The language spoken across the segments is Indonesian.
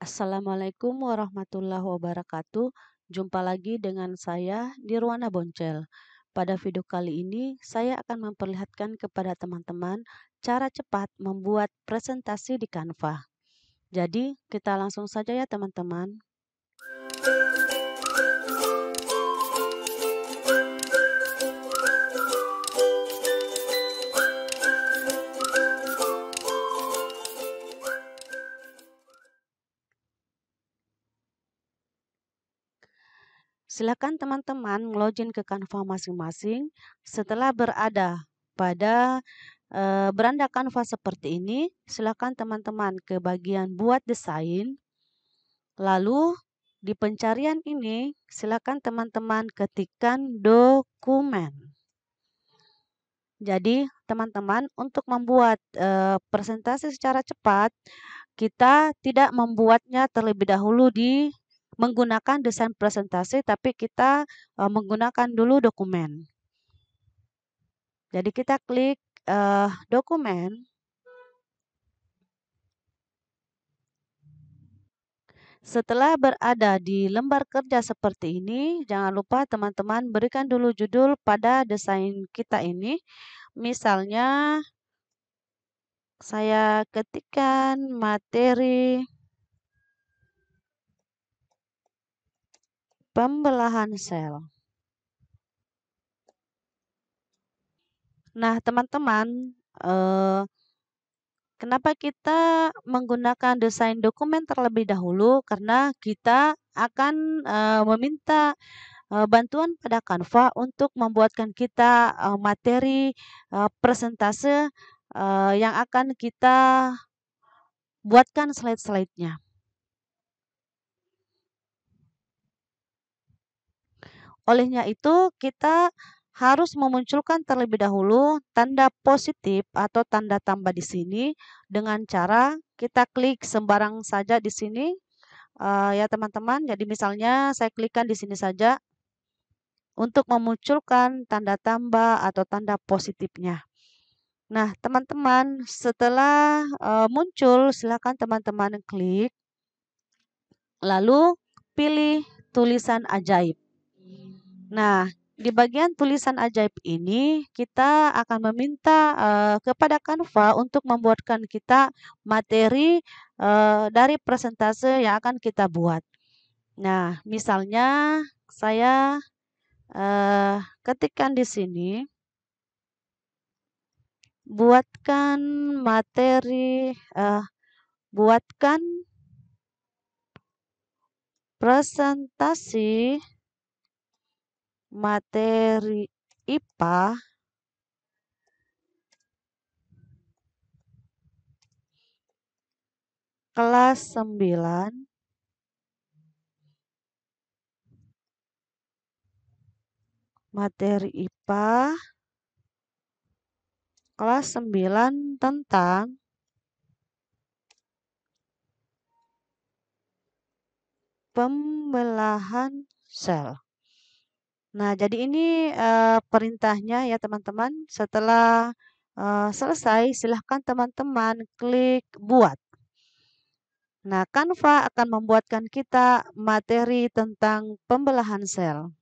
Assalamualaikum warahmatullahi wabarakatuh. Jumpa lagi dengan saya Nirwana Boncel. Pada video kali ini, saya akan memperlihatkan kepada teman-teman cara cepat membuat presentasi di Canva. Jadi, kita langsung saja ya teman-teman. Silakan teman-teman login ke Canva masing-masing. Setelah berada pada beranda Canva seperti ini, silakan teman-teman ke bagian buat desain. Lalu di pencarian ini, silakan teman-teman ketikkan dokumen. Jadi, teman-teman, untuk membuat presentasi secara cepat, kita tidak membuatnya terlebih dahulu di menggunakan desain presentasi, tapi kita menggunakan dulu dokumen. Jadi, kita klik dokumen. Setelah berada di lembar kerja seperti ini, jangan lupa teman-teman berikan dulu judul pada desain kita ini. Misalnya, saya ketikkan materi pembelahan sel. Nah, teman-teman, kenapa kita menggunakan desain dokumen terlebih dahulu? Karena kita akan meminta bantuan pada Canva untuk membuatkan kita materi presentase yang akan kita buatkan slide-slide-nya. Olehnya itu, kita harus memunculkan terlebih dahulu tanda positif atau tanda tambah di sini dengan cara kita klik sembarang saja di sini ya teman-teman. Jadi misalnya saya klikkan di sini saja untuk memunculkan tanda tambah atau tanda positifnya. Nah, teman-teman, setelah muncul, silakan teman-teman klik, lalu pilih tulisan ajaib. Nah, di bagian tulisan ajaib ini, kita akan meminta kepada Canva untuk membuatkan kita materi dari presentase yang akan kita buat. Nah, misalnya saya ketikkan di sini, buatkan materi, buatkan presentasi materi IPA kelas 9 materi IPA kelas 9 tentang pembelahan sel. Nah, jadi ini perintahnya ya teman-teman. Setelah selesai, silahkan teman-teman klik buat. Nah, Canva akan membuatkan kita materi tentang pembelahan sel.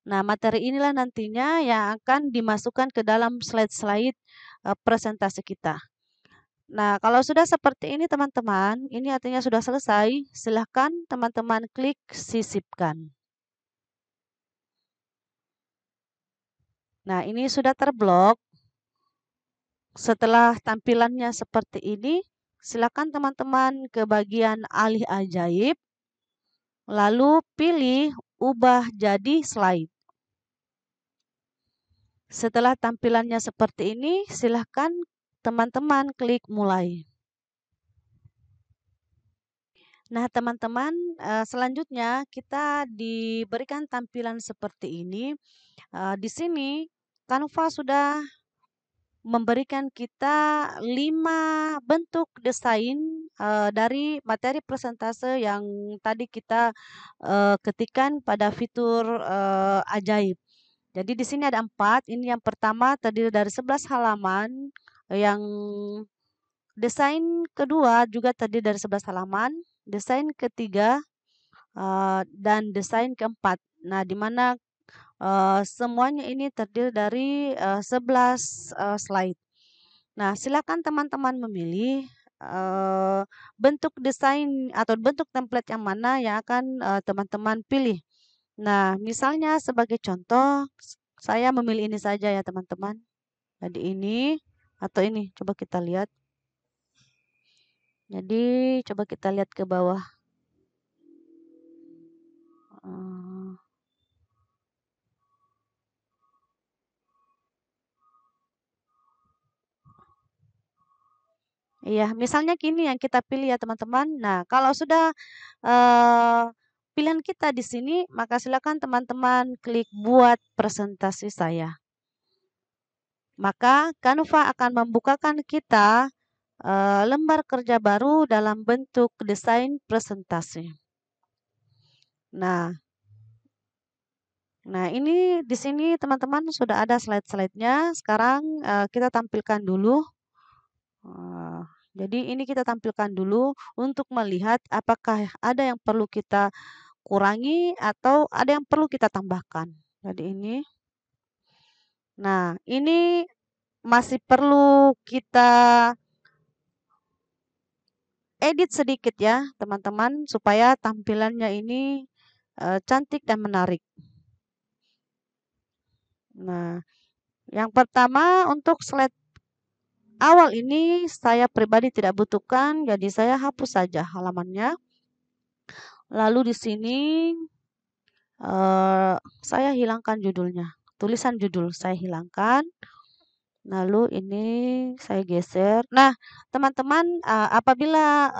Nah, materi inilah nantinya yang akan dimasukkan ke dalam slide-slide presentasi kita. Nah, kalau sudah seperti ini teman-teman, ini artinya sudah selesai. Silahkan teman-teman klik sisipkan. Nah, ini sudah terblok. Setelah tampilannya seperti ini, silakan teman-teman ke bagian alih ajaib, lalu pilih ubah jadi slide. Setelah tampilannya seperti ini, silakan teman-teman klik mulai. Nah, teman-teman, selanjutnya kita diberikan tampilan seperti ini. Di sini Canva sudah memberikan kita 5 bentuk desain dari materi presentase yang tadi kita ketikkan pada fitur ajaib. Jadi di sini ada 4. Ini yang pertama terdiri dari 11 halaman yang Desain kedua juga terdiri dari 11 halaman, desain ketiga dan desain keempat. Nah, di mana semuanya ini terdiri dari 11 slide. Nah, silakan teman-teman memilih bentuk desain atau bentuk template yang mana yang akan teman-teman pilih. Nah, misalnya sebagai contoh, saya memilih ini saja ya teman-teman. Jadi ini atau ini, coba kita lihat. Jadi coba kita lihat ke bawah. Iya, misalnya gini yang kita pilih ya teman-teman. Nah, kalau sudah pilihan kita di sini, maka silakan teman-teman klik buat presentasi saya. Maka Canva akan membukakan kita lembar kerja baru dalam bentuk desain presentasi. Nah, ini di sini teman-teman sudah ada slide-slide-nya. Sekarang kita tampilkan dulu. Jadi ini kita tampilkan dulu untuk melihat apakah ada yang perlu kita kurangi atau ada yang perlu kita tambahkan. Jadi ini. Nah, ini masih perlu kita edit sedikit ya, teman-teman, supaya tampilannya ini cantik dan menarik. Nah, yang pertama untuk slide awal ini saya pribadi tidak butuhkan, jadi saya hapus saja halamannya. Lalu di sini saya hilangkan judulnya. Tulisan judul saya hilangkan. Lalu ini saya geser. Nah, teman-teman, apabila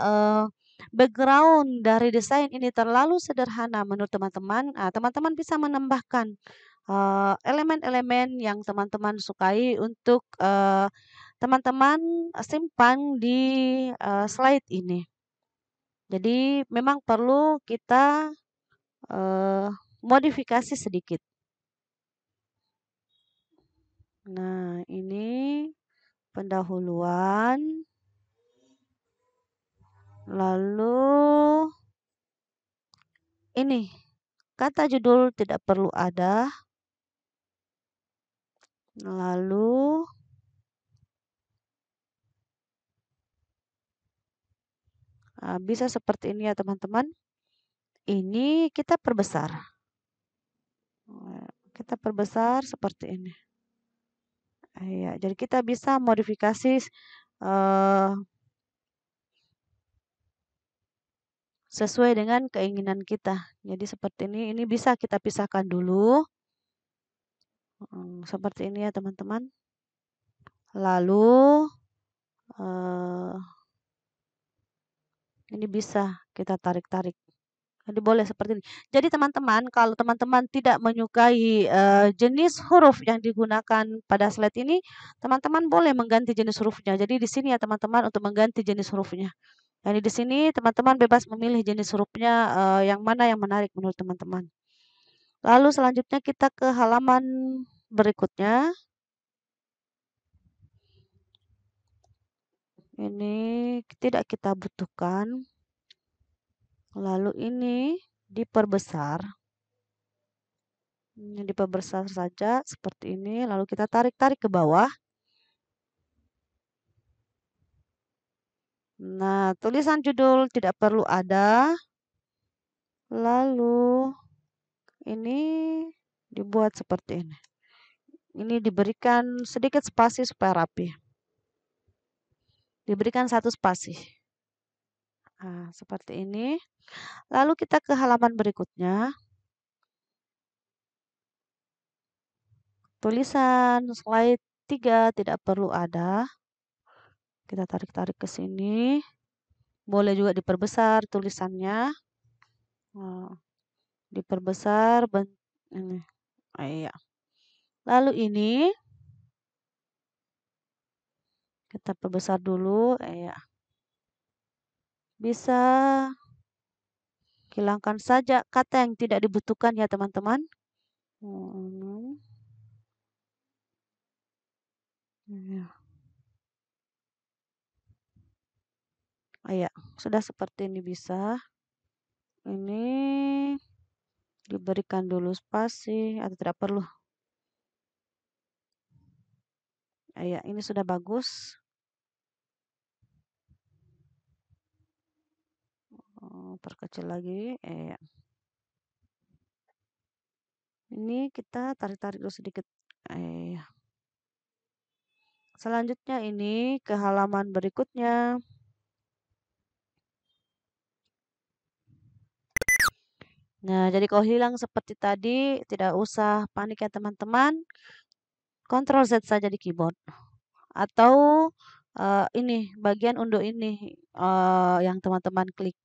background dari desain ini terlalu sederhana menurut teman-teman, teman-teman bisa menambahkan elemen-elemen yang teman-teman sukai untuk teman-teman simpan di slide ini. Jadi memang perlu kita modifikasi sedikit. Nah, ini pendahuluan. Lalu ini kata judul tidak perlu ada. Lalu bisa seperti ini ya teman-teman. Ini kita perbesar. Kita perbesar seperti ini. Ya, jadi kita bisa modifikasi sesuai dengan keinginan kita. Jadi seperti ini bisa kita pisahkan dulu. Seperti ini ya teman-teman. Lalu ini bisa kita tarik-tarik. Jadi boleh seperti ini. Jadi teman-teman, kalau teman-teman tidak menyukai jenis huruf yang digunakan pada slide ini, teman-teman boleh mengganti jenis hurufnya. Jadi di sini ya teman-teman untuk mengganti jenis hurufnya. Jadi di sini teman-teman bebas memilih jenis hurufnya yang mana yang menarik menurut teman-teman. Lalu selanjutnya kita ke halaman berikutnya. Ini tidak kita butuhkan. Lalu ini diperbesar. Ini diperbesar saja seperti ini. Lalu kita tarik-tarik ke bawah. Nah, tulisan judul tidak perlu ada. Lalu ini dibuat seperti ini. Ini diberikan sedikit spasi supaya rapi. Diberikan satu spasi. Nah, seperti ini. Lalu kita ke halaman berikutnya. Tulisan slide 3 tidak perlu ada. Kita tarik-tarik ke sini. Boleh juga diperbesar tulisannya. Diperbesar ini. Iya. Lalu ini kita perbesar dulu. Iya. Bisa hilangkan saja kata yang tidak dibutuhkan ya teman-teman. Ya, sudah seperti ini bisa. Ini diberikan dulu spasi atau tidak perlu. Ya, ini sudah bagus. Perkecil lagi. Ya. Ini kita tarik-tarik dulu sedikit. Ya. Selanjutnya ini ke halaman berikutnya. Nah, jadi kalau hilang seperti tadi, tidak usah panik ya teman-teman. Ctrl Z saja di keyboard. Atau ini bagian unduh ini yang teman-teman klik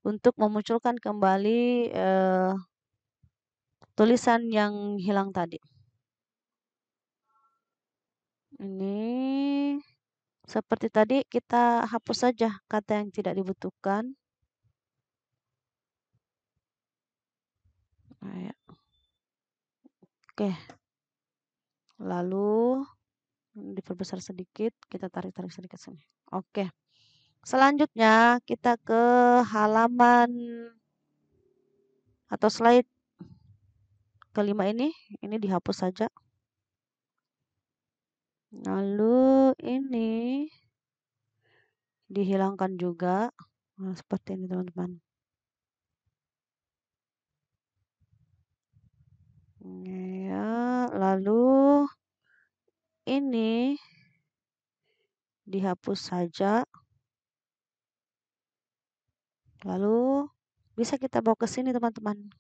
untuk memunculkan kembali tulisan yang hilang tadi. Ini seperti tadi kita hapus saja kata yang tidak dibutuhkan. Nah, ya. Oke. Lalu diperbesar sedikit, kita tarik-tarik sedikit sini. Oke. Selanjutnya kita ke halaman atau slide kelima ini dihapus saja. Lalu ini dihilangkan juga. Nah, seperti ini teman-teman. Ya, lalu ini dihapus saja. Lalu bisa kita bawa ke sini teman-teman.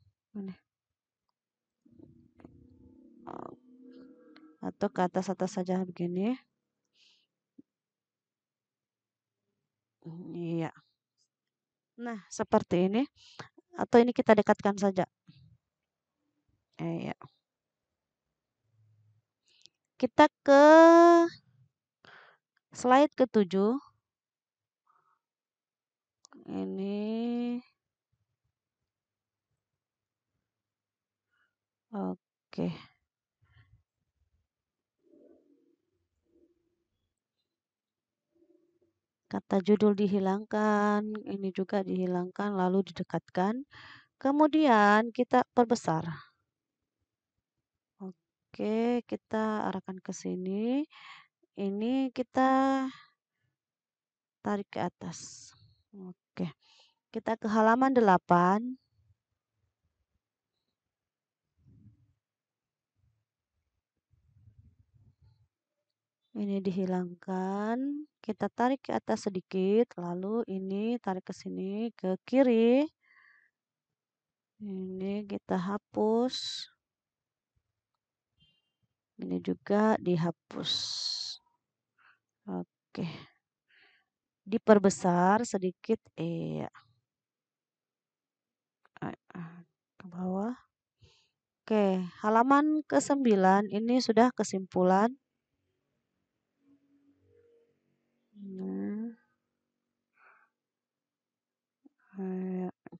Atau ke atas-atas saja begini. Iya. Nah, seperti ini. Atau ini kita dekatkan saja. Iya. Kita ke slide ke-7. Ini. Oke. Kata judul dihilangkan, ini juga dihilangkan, lalu didekatkan. Kemudian kita perbesar. Oke, kita arahkan ke sini. Ini kita tarik ke atas. Oke. Kita ke halaman 8. Ini dihilangkan. Kita tarik ke atas sedikit, lalu ini tarik ke sini ke kiri. Ini kita hapus. Ini juga dihapus. Oke. Diperbesar sedikit. Iya. Ke bawah. Oke, halaman ke-9 ini sudah kesimpulan.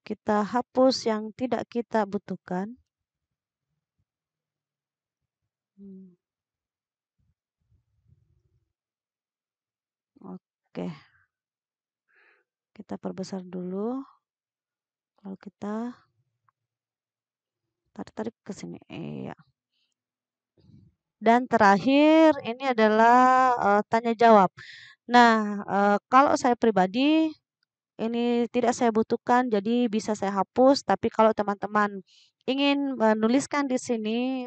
Kita hapus yang tidak kita butuhkan. Oke. Kita perbesar dulu. Lalu kita tarik-tarik ke sini. Iya. Dan terakhir ini adalah tanya jawab. Nah, kalau saya pribadi ini tidak saya butuhkan, jadi bisa saya hapus. Tapi kalau teman-teman ingin menuliskan di sini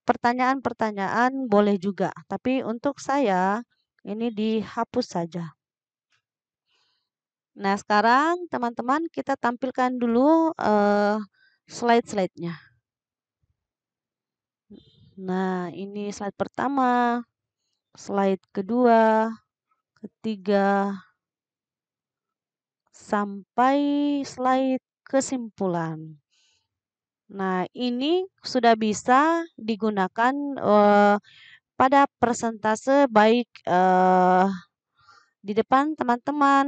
pertanyaan-pertanyaan, boleh juga. Tapi untuk saya ini dihapus saja. Nah, sekarang teman-teman kita tampilkan dulu slide-slide-nya. Nah, ini slide pertama, slide kedua, ketiga, sampai slide kesimpulan. Nah, ini sudah bisa digunakan pada persentase baik di depan teman-teman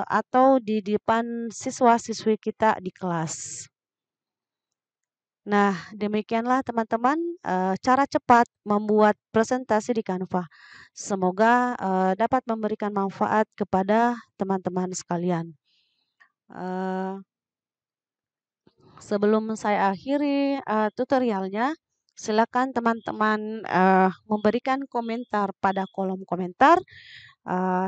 atau di depan siswa-siswi kita di kelas. Nah, demikianlah teman-teman, cara cepat membuat presentasi di Canva. Semoga, dapat memberikan manfaat kepada teman-teman sekalian. Eee, Sebelum saya akhiri, tutorialnya, silakan teman-teman, memberikan komentar pada kolom komentar.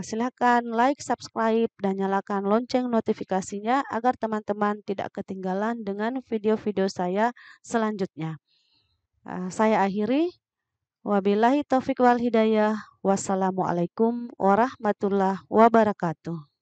Silakan like, subscribe, dan nyalakan lonceng notifikasinya agar teman-teman tidak ketinggalan dengan video-video saya selanjutnya. Saya akhiri. Wabillahi taufiq wal hidayah. Wassalamualaikum warahmatullahi wabarakatuh.